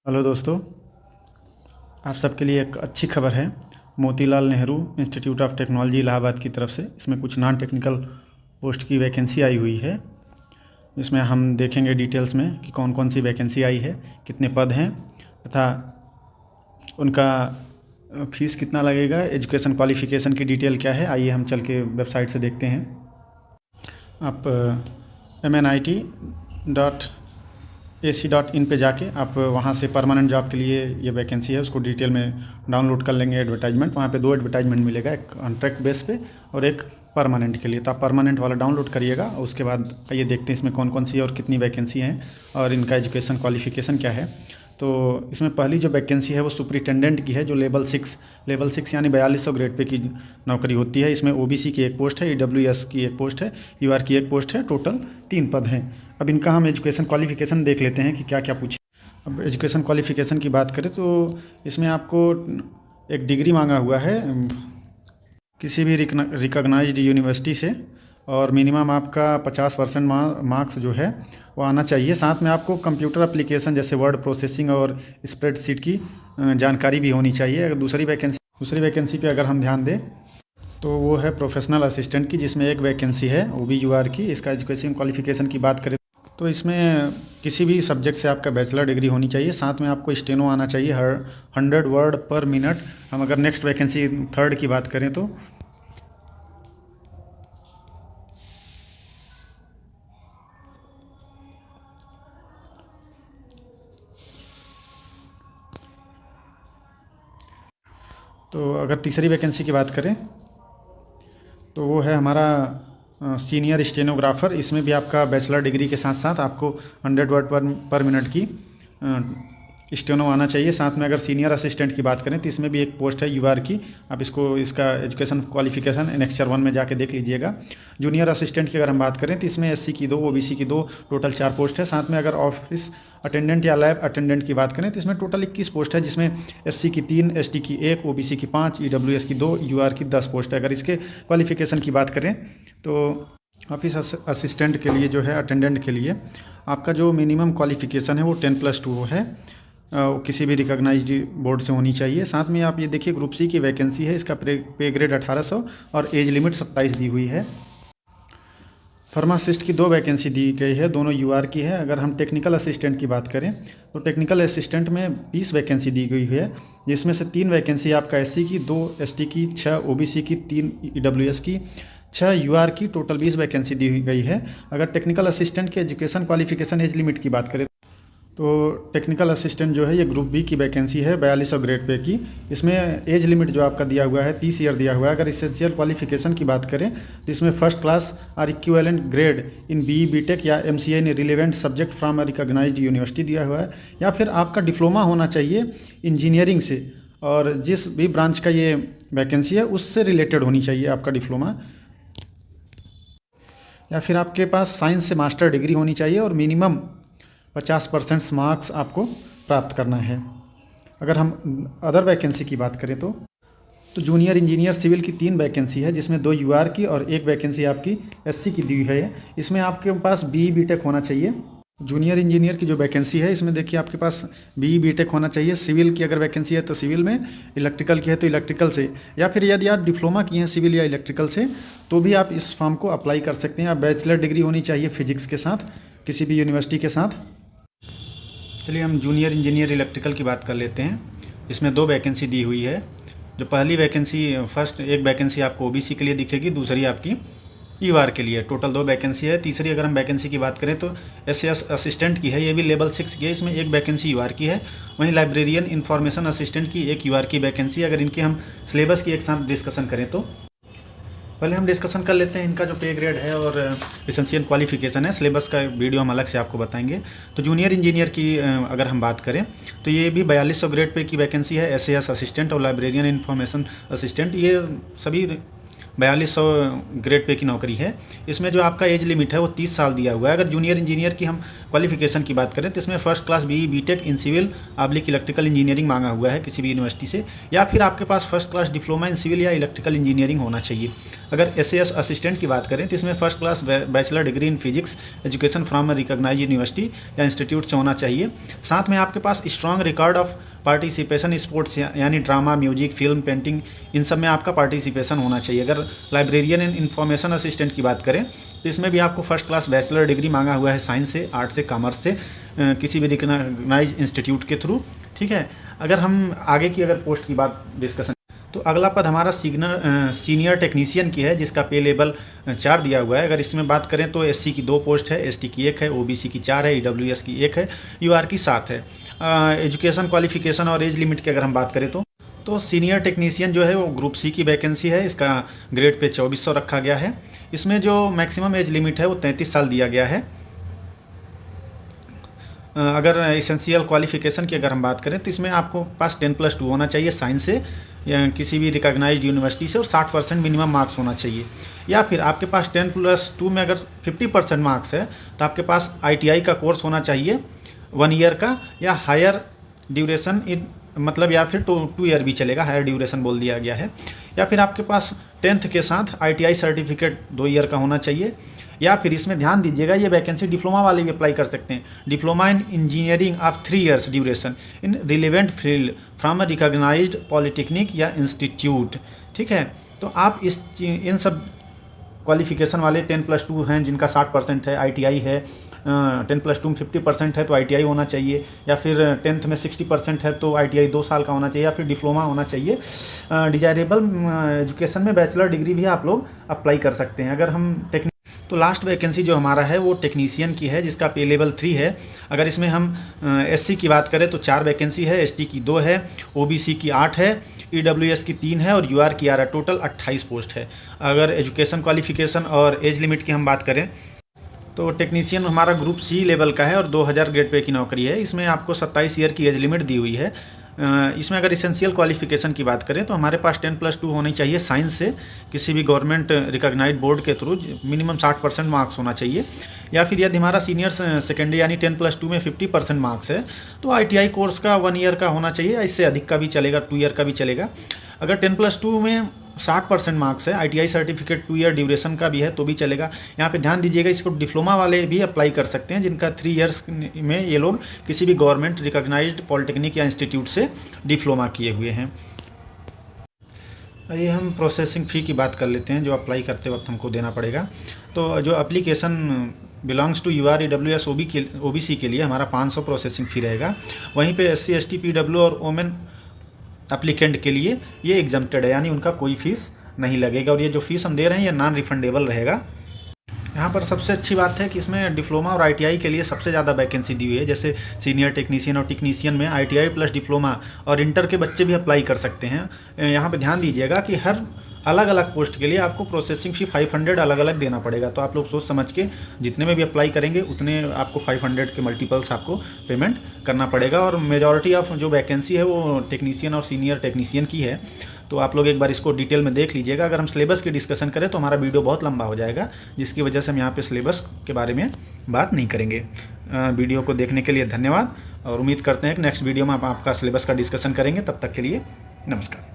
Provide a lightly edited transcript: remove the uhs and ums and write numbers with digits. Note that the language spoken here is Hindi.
हेलो दोस्तों, आप सबके लिए एक अच्छी खबर है। Motilal Nehru institute of technology Allahabad की तरफ से इसमें कुछ नॉन टेक्निकल पोस्ट की वैकेंसी आई हुई है। इसमें हम देखेंगे डिटेल्स में कि कौन कौन सी वैकेंसी आई है, कितने पद हैं तथा उनका फीस कितना लगेगा, एजुकेशन क्वालिफ़िकेशन की डिटेल क्या है। आइए हम चल के वेबसाइट से देखते हैं। आप MNIT.AC.in पे जाके आप वहाँ से परमानेंट जॉब के लिए ये वैकेंसी है उसको डिटेल में डाउनलोड कर लेंगे। एडवर्टाइजमेंट वहाँ पे 2 एडवर्टाइजमेंट मिलेगा, एक कॉन्ट्रैक्ट बेस पे और एक परमानेंट के लिए। तो आप परमानेंट वाला डाउनलोड करिएगा। उसके बाद आइए देखते हैं इसमें कौन कौन सी और कितनी वैकेंसी हैं और इनका एजुकेशन क्वालिफिकेशन क्या है। तो इसमें पहली जो वैकेंसी है वो सुपरिटेंडेंट की है, जो लेवल 6 यानी 4200 ग्रेड पे की नौकरी होती है। इसमें OBC की एक पोस्ट है, EWS की एक पोस्ट है, UR की एक पोस्ट है। टोटल 3 पद हैं। अब इनका हम एजुकेशन क्वालिफिकेशन देख लेते हैं कि क्या क्या पूछे। अब एजुकेशन क्वालिफिकेशन की बात करें तो इसमें आपको एक डिग्री मांगा हुआ है किसी भी रिकॉग्नाइज्ड यूनिवर्सिटी से, और मिनिमम आपका 50% मार्क्स जो है वो आना चाहिए। साथ में आपको कंप्यूटर एप्लीकेशन जैसे वर्ड प्रोसेसिंग और स्प्रेडशीट की जानकारी भी होनी चाहिए। अगर दूसरी वैकेंसी पे अगर हम ध्यान दें तो वो है प्रोफेशनल असिस्टेंट की, जिसमें एक वैकेंसी है OBUR की। इसका एजुकेशन क्वालिफिकेशन की बात करें तो इसमें किसी भी सब्जेक्ट से आपका बैचलर डिग्री होनी चाहिए। साथ में आपको स्टेनो आना चाहिए 100 वर्ड पर मिनट। हम अगर नेक्स्ट वैकेंसी 3rd की बात करें तो अगर तीसरी वैकेंसी की बात करें तो वो है हमारा सीनियर स्टेनोग्राफ़र। इसमें भी आपका बैचलर डिग्री के साथ साथ आपको 100 वर्ड पर मिनट की स्टेनो आना चाहिए। साथ में अगर सीनियर असिस्टेंट की बात करें तो इसमें भी एक पोस्ट है UR की। आप इसका एजुकेशन क्वालिफिकेशन एनेक्चर 1 में जाके देख लीजिएगा। जूनियर असिस्टेंट की अगर हम बात करें तो इसमें SC की 2, OBC की 2, टोटल 4 पोस्ट है। साथ में अगर ऑफिस अटेंडेंट या लैब अटेंडेंट की बात करें तो इसमें टोटल 21 पोस्ट है, जिसमें SC की 3, ST की 1, OBC की 5, EWS की 2, UR की 10 पोस्ट है। अगर इसके क्वालिफिकेशन की बात करें तो ऑफिस असिस्टेंट के लिए जो है, अटेंडेंट के लिए आपका जो मिनिमम क्वालिफिकेशन है वो 10+2 है। किसी भी रिकॉग्नाइज्ड बोर्ड से होनी चाहिए। साथ में आप ये देखिए ग्रुप C की वैकेंसी है। इसका पे ग्रेड 1800 और एज लिमिट 27 दी हुई है। फार्मासिस्ट की 2 वैकेंसी दी गई है, दोनों UR की है। अगर हम टेक्निकल असिस्टेंट की बात करें तो टेक्निकल असिस्टेंट में 20 वैकेंसी दी गई है, जिसमें से 3 वैकेंसी आपका SC की, 2 ST की, 6 OBC की, 3 EWS की, 6 UR की, टोटल 20 वैकेंसी दी गई है। अगर टेक्निकल असिस्टेंट के एजुकेशन क्वालिफिकेशन एज लिमिट की बात करें तो टेक्निकल असिस्टेंट जो है ये ग्रुप B की वैकेंसी है 4200 ग्रेड पे की। इसमें एज लिमिट जो आपका दिया हुआ है 30 ईयर दिया हुआ है। अगर इसेंशियल क्वालिफिकेशन की बात करें तो इसमें फर्स्ट क्लास और equivalent grade in BE BTech या MCA in relevant subject from recognised university दिया हुआ है, या फिर आपका डिप्लोमा होना चाहिए इंजीनियरिंग से, और जिस भी ब्रांच का ये वैकेंसी है उससे रिलेटेड होनी चाहिए आपका डिप्लोमा, या फिर आपके पास साइंस से मास्टर डिग्री होनी चाहिए और मिनिमम 50% मार्क्स आपको प्राप्त करना है। अगर हम अदर वैकेंसी की बात करें तो जूनियर इंजीनियर सिविल की 3 वैकेंसी है, जिसमें 2 UR की और 1 वैकेंसी आपकी SC की दी है। इसमें आपके पास BE BTech होना चाहिए। जूनियर इंजीनियर की जो वैकेंसी है इसमें देखिए आपके पास BE BTech होना चाहिए। सिविल की अगर वैकेंसी है तो सिविल में, इलेक्ट्रिकल की है तो इलेक्ट्रिकल से, या फिर यदि आप डिप्लोमा की हैं सिविल या इलेक्ट्रिकल से तो भी आप इस फॉर्म को अप्लाई कर सकते हैं। बैचलर डिग्री होनी चाहिए फिजिक्स के साथ किसी भी यूनिवर्सिटी के साथ। चलिए हम जूनियर इंजीनियर इलेक्ट्रिकल की बात कर लेते हैं। इसमें 2 वैकेंसी दी हुई है। जो पहली वैकेंसी, फर्स्ट एक वैकेंसी आपको OBC के लिए दिखेगी, दूसरी आपकी UR के लिए। टोटल 2 वैकेंसी है। तीसरी अगर हम वैकेंसी की बात करें तो SAS असिस्टेंट की है, ये भी लेवल 6 की है। इसमें 1 वैकेंसी UR की है। वहीं लाइब्रेरियन इंफॉर्मेशन असिस्टेंट की 1 UR की वैकेंसी। अगर इनके हम सिलेबस की एक साथ डिस्कशन करें तो पहले हम डिस्कशन कर लेते हैं इनका जो पे ग्रेड है और एसेंशियल क्वालिफिकेशन है। सिलेबस का वीडियो हम अलग से आपको बताएंगे। तो जूनियर इंजीनियर की अगर हम बात करें तो ये भी 4200 ग्रेड पे की वैकेंसी है। SAS असिस्टेंट और लाइब्रेरियन इंफॉर्मेशन असिस्टेंट, ये सभी 4200 ग्रेड पे की नौकरी है। इसमें जो आपका एज लिमिट है वो 30 साल दिया हुआ है। अगर जूनियर इंजीनियर की हम क्वालिफिकेशन की बात करें तो इसमें first class BE BTech in civil / electrical engineering मांगा हुआ है किसी भी यूनिवर्सिटी से, या फिर आपके पास first class diploma in civil या इलेक्ट्रिकल इंजीनियरिंग होना चाहिए। अगर SAS असिस्टेंट की बात करें तो इसमें first class bachelor degree in physics education from recognised university या इंस्टीट्यूट से होना चाहिए। साथ में आपके पास strong record of participation sports यानी ड्रामा, म्यूजिक, फिल्म, पेंटिंग, इन सब में आपका पार्टिसिपेशन होना चाहिए। अगर लाइब्रेरियन एंड इंफॉर्मेशन असिस्टेंट की बात करें तो इसमें भी आपको फर्स्ट क्लास बैचलर डिग्री मांगा हुआ है साइंस से, आर्ट से, कॉमर्स से, किसी भी रिकॉग्नाइज इंस्टीट्यूट के थ्रू। ठीक है। अगर हम आगे की पोस्ट की बात डिस्कशन, तो अगला पद हमारा सीनियर टेक्नीशियन की है जिसका पे लेवल 4 दिया हुआ है। अगर इसमें बात करें तो SC की 2 पोस्ट है, ST की 1 है, OBC की 4 है, EWS की 1 है, UR की 7 है। एजुकेशन क्वालिफिकेशन और एज लिमिट की अगर हम बात करें तो सीनियर टेक्नीशियन जो है वो ग्रुप C की वैकेंसी है। इसका ग्रेड पे 2400 रखा गया है। इसमें जो मैक्सिमम एज लिमिट है वो 33 साल दिया गया है। अगर एसेंशियल क्वालिफिकेशन की अगर हम बात करें तो इसमें आपको पास 10+2 होना चाहिए साइंस से या किसी भी रिकॉग्नाइज्ड यूनिवर्सिटी से, और 60% मिनिमम मार्क्स होना चाहिए। या फिर आपके पास 10+2 में अगर 50% मार्क्स है तो आपके पास ITI का कोर्स होना चाहिए 1 ईयर का, या हायर ड्यूरेशन इन मतलब, या फिर 2 ईयर भी चलेगा, हायर ड्यूरेशन बोल दिया गया है। या फिर आपके पास 10th के साथ ITI सर्टिफिकेट 2 ईयर का होना चाहिए। या फिर इसमें ध्यान दीजिएगा, ये वैकेंसी डिप्लोमा वाले भी अप्लाई कर सकते हैं। Diploma in engineering of 3 years duration in relevant field from a recognised polytechnic या इंस्टीट्यूट। ठीक है। तो आप इन सब क्वालिफिकेशन वाले 10+2 हैं जिनका 60% है, ITI है, 10+2 में 50% है तो ITI होना चाहिए, या फिर 10th में 60% है तो ITI 2 साल का होना चाहिए, या फिर डिप्लोमा होना चाहिए। डिजायरेबल एजुकेशन में बैचलर डिग्री भी आप लोग अप्लाई कर सकते हैं। अगर हम तो लास्ट वैकेंसी जो हमारा है वो टेक्नीशियन की है जिसका पे लेवल 3 है। अगर इसमें हम SC की बात करें तो 4 वैकेंसी है, ST की 2 है, OBC की 8 है, EWS की 3 है और UR की 8 है। टोटल 28 पोस्ट है। अगर एजुकेशन क्वालिफिकेशन और एज लिमिट की हम बात करें तो टेक्नीशियन हमारा ग्रुप C लेवल का है और 2000 ग्रेड पे की नौकरी है। इसमें आपको 27 ईयर की एज लिमिट दी हुई है। इसमें अगर इसेंशियल क्वालिफिकेशन की बात करें तो हमारे पास 10+2 होनी चाहिए साइंस से किसी भी गवर्नमेंट रिकॉग्नाइज्ड बोर्ड के थ्रू, मिनिमम 60% मार्क्स होना चाहिए। या फिर यदि हमारा सीनियर सेकेंडरी यानी 10+2 में 50% मार्क्स है तो ITI कोर्स का 1 ईयर का होना चाहिए, इससे अधिक का भी चलेगा, 2 ईयर का भी चलेगा। अगर 10+2 में 60% मार्क्स है, ITI सर्टिफिकेट 2 ईयर ड्यूरेशन का भी है तो भी चलेगा। यहाँ पे ध्यान दीजिएगा, इसको डिप्लोमा वाले भी अप्लाई कर सकते हैं जिनका 3 ईयर्स में ये लोग किसी भी गवर्नमेंट रिकॉग्नाइज्ड पॉलिटेक्निक या इंस्टीट्यूट से डिप्लोमा किए हुए हैं। ये हम प्रोसेसिंग फ़ी की बात कर लेते हैं जो अप्लाई करते वक्त हमको देना पड़ेगा। तो जो application belongs to UR EWS OBC के लिए हमारा 500 प्रोसेसिंग फ़ी रहेगा। वहीं पे SC ST PW और वोमेन एप्लीकेंट के लिए ये एग्जम्प्टेड है, यानी उनका कोई फ़ीस नहीं लगेगा। और ये जो फीस हम दे रहे हैं ये नॉन रिफंडेबल रहेगा। यहाँ पर सबसे अच्छी बात है कि इसमें डिप्लोमा और ITI के लिए सबसे ज़्यादा वैकेंसी दी हुई है। जैसे सीनियर टेक्नीशियन और टेक्नीशियन में ITI प्लस डिप्लोमा और इंटर के बच्चे भी अप्लाई कर सकते हैं। यहाँ पे ध्यान दीजिएगा कि हर अलग अलग पोस्ट के लिए आपको प्रोसेसिंग फ़ी 500 अलग अलग देना पड़ेगा। तो आप लोग सोच समझ के जितने में भी अप्लाई करेंगे उतने आपको 500 के मल्टीपल्स आपको पेमेंट करना पड़ेगा। और मेजॉरिटी ऑफ जो वैकेंसी है वो टेक्नीशियन और सीनियर टेक्नीशियन की है। तो आप लोग एक बार इसको डिटेल में देख लीजिएगा। अगर हम सिलेबस की डिस्कशन करें तो हमारा वीडियो बहुत लंबा हो जाएगा, जिसकी वजह से हम यहाँ पे सिलेबस के बारे में बात नहीं करेंगे। वीडियो को देखने के लिए धन्यवाद और उम्मीद करते हैं कि नेक्स्ट वीडियो में हम आपका सिलेबस का डिस्कशन करेंगे। तब तक के लिए नमस्कार।